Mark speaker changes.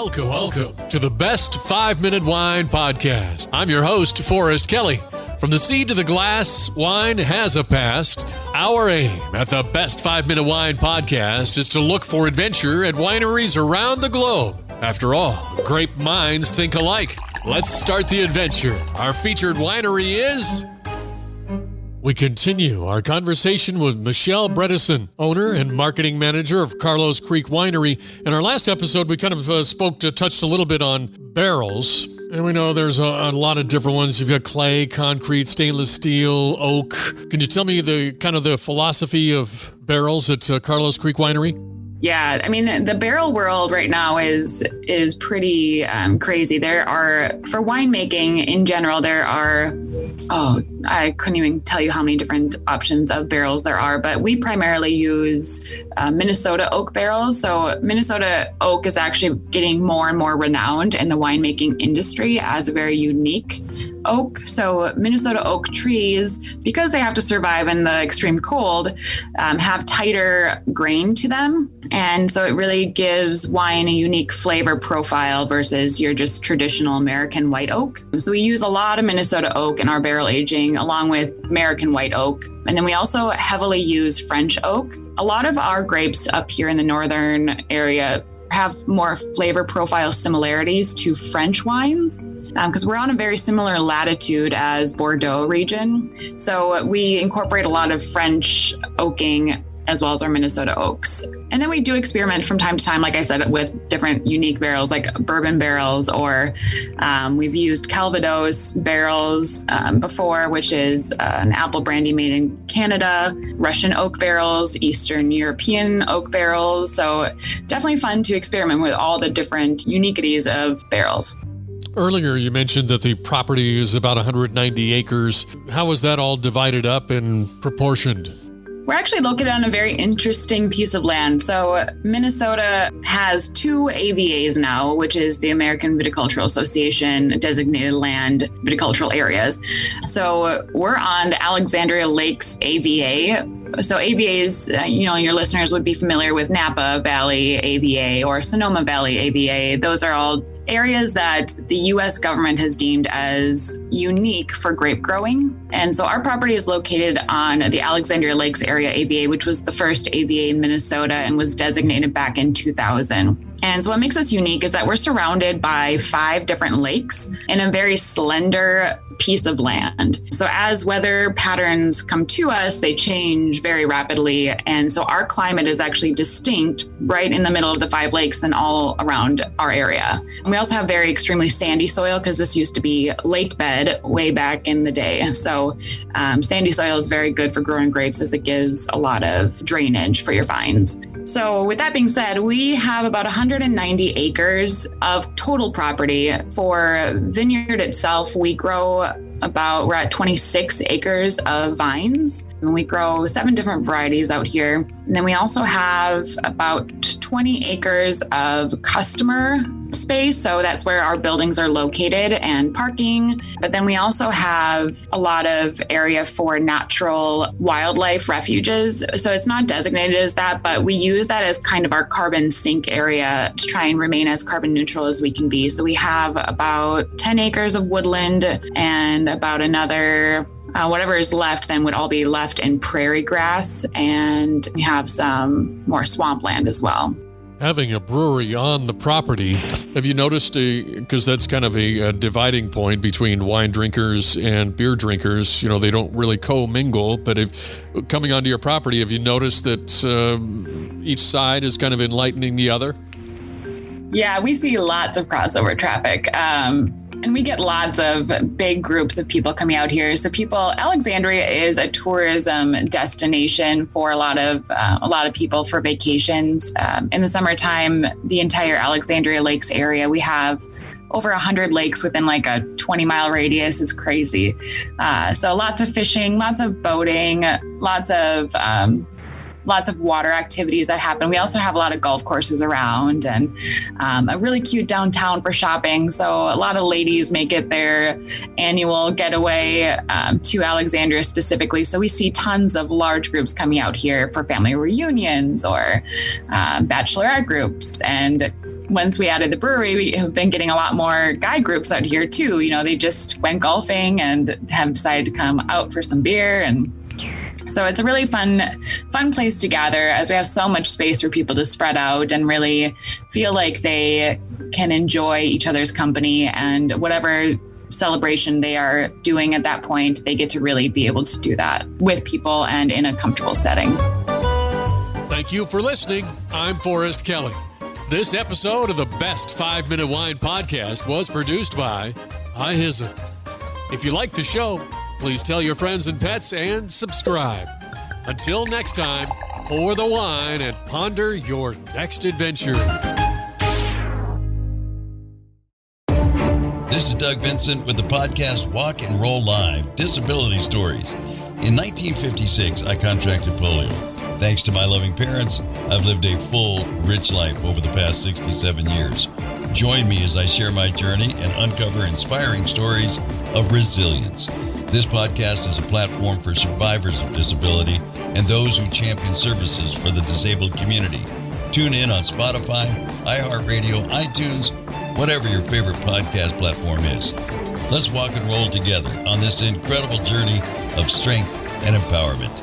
Speaker 1: Welcome to the Best 5-Minute Wine Podcast. I'm your host, Forrest Kelly. From the seed to the glass, wine has a past. Our aim at the Best 5-Minute Wine Podcast is to look for adventure at wineries around the globe. After all, grape minds think alike. Let's start the adventure. Our featured winery is... We continue our conversation with Michelle Bredeson, owner and marketing manager of Carlos Creek Winery. In our last episode, we kind of touched a little bit on barrels. And we know there's a lot of different ones. You've got clay, concrete, stainless steel, oak. Can you tell me the philosophy of barrels at Carlos Creek Winery?
Speaker 2: Yeah, I mean, the barrel world right now is pretty crazy. There are, for winemaking in general, I couldn't even tell you how many different options of barrels there are, but we primarily use Minnesota oak barrels. So Minnesota oak is actually getting more and more renowned in the winemaking industry as a very unique oak. So Minnesota oak trees, because they have to survive in the extreme cold, have tighter grain to them. And so it really gives wine a unique flavor profile versus your just traditional American white oak. So we use a lot of Minnesota oak in our barrel aging along with American white oak. And then we also heavily use French oak. A lot of our grapes up here in the northern area have more flavor profile similarities to French wines, because we're on a very similar latitude as Bordeaux region. So we incorporate a lot of French oaking as well as our Minnesota oaks. And then we do experiment from time to time, like I said, with different unique barrels like bourbon barrels, or we've used Calvados barrels before, which is an apple brandy made in Canada, Russian oak barrels, Eastern European oak barrels. So definitely fun to experiment with all the different uniquities of barrels.
Speaker 1: Earlier, you mentioned that the property is about 190 acres. How is that all divided up and proportioned?
Speaker 2: We're actually located on a very interesting piece of land. So Minnesota has 2 AVAs now, which is the American Viticultural Association designated land viticultural areas. So we're on the Alexandria Lakes AVA. So AVAs, your listeners would be familiar with Napa Valley AVA or Sonoma Valley AVA. Those are all areas that the U.S. government has deemed as unique for grape growing. And so our property is located on the Alexandria Lakes area AVA, which was the first AVA in Minnesota and was designated back in 2000. And so what makes us unique is that we're surrounded by 5 different lakes in a very slender piece of land. So as weather patterns come to us, they change very rapidly. And so our climate is actually distinct right in the middle of the 5 lakes and all around our area. And we also have very extremely sandy soil because this used to be lake bed way back in the day. So sandy soil is very good for growing grapes as it gives a lot of drainage for your vines. So with that being said, we have about 190 acres of total property. For vineyard itself, we're at 26 acres of vines, and we grow 7 different varieties out here. And then we also have about 20 acres of customer space. So that's where our buildings are located and parking. But then we also have a lot of area for natural wildlife refuges. So it's not designated as that, but we use that as kind of our carbon sink area to try and remain as carbon neutral as we can be. So we have about 10 acres of woodland and about another whatever is left then would all be left in prairie grass, and we have some more swampland as well.
Speaker 1: Having a brewery on the property, have you noticed, because that's kind of a dividing point between wine drinkers and beer drinkers, they don't really co-mingle, but coming onto your property, have you noticed that each side is kind of enlightening the other?
Speaker 2: Yeah, we see lots of crossover traffic. And we get lots of big groups of people coming out here. So Alexandria is a tourism destination for a lot of people for vacations. In the summertime, the entire Alexandria Lakes area, we have over 100 lakes within like a 20-mile radius. It's crazy. So lots of fishing, lots of boating, lots of water activities that happen. We also have a lot of golf courses around, and a really cute downtown for shopping. So a lot of ladies make it their annual getaway to Alexandria specifically. So we see tons of large groups coming out here for family reunions or bachelorette groups. And once we added the brewery, we have been getting a lot more guy groups out here too. They just went golfing and have decided to come out for some beer. And so it's a really fun place to gather, as we have so much space for people to spread out and really feel like they can enjoy each other's company, and whatever celebration they are doing at that point, they get to really be able to do that with people and in a comfortable setting.
Speaker 1: Thank you for listening. I'm Forrest Kelly. This episode of the Best 5 Minute Wine Podcast was produced by iHizzle. If you like the show, please tell your friends and pets and subscribe. Until next time, pour the wine and ponder your next adventure.
Speaker 3: This is Doug Vincent with the podcast Walk and Roll Live, Disability Stories. In 1956, I contracted polio. Thanks to my loving parents, I've lived a full, rich life over the past 67 years. Join me as I share my journey and uncover inspiring stories of resilience. This podcast is a platform for survivors of disability and those who champion services for the disabled community. Tune in on Spotify, iHeartRadio, iTunes, whatever your favorite podcast platform is. Let's walk and roll together on this incredible journey of strength and empowerment.